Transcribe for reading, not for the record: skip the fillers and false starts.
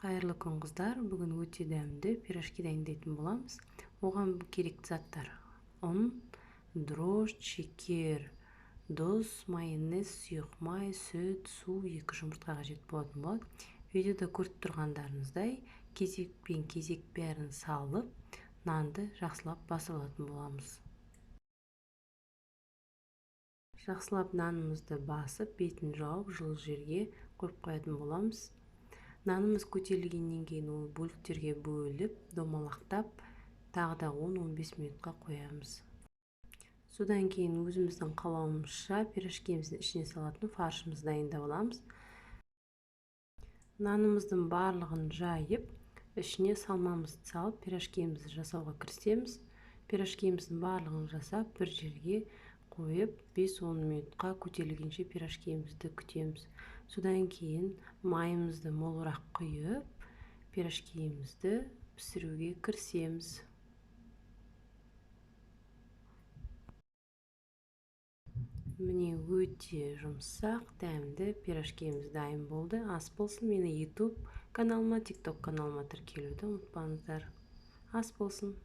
Кайырлы күн кыздар. Бүгүн өтө дәмдүү пирожки дайындайтын боламыз. Оған керекті заттар: ұн, дрожж, шекер, тұз, майонез, сұйық май, сүт, су, 2 жұмыртқа қажет болатын болады. Видеода көріп тұрғандарыңыздай кезекпен кезек бәрін салып, нанды жақсылап басып алатын боламыз. Жақсылап нанымызды басып, бетін жауып, жылы жерге қойып қоятын боламыз. Нанымыз көтерілгеннен кейін ол бөліктерге бөліп, домалақтап, тағы да 10-15 минутқа қоямыз. Содан кейін өзіміздің қалауымызша пирожкиміздің ішіне салатын фаршымызды дайындап аламыз. Нанымыздың барлығын жайып, ішіне салмамызды салып, пирожкимізді жасауға кірісеміз. Пирожкиміздің барлығын жасап, бір жерге қойып, 5-10 минутқа көтерілгенше пирожкимізді күтеміз. Содан кейін майымызды молырақ құйып, пирожкимізді пісіруге кірісеміз. Міне өте жұмсақ, дәмді пирожкиміз дайын болды. Ас болсын. Мені YouTube каналыма, TikTok каналыма тіркелуді ұмытпаңыздар. Ас болсын.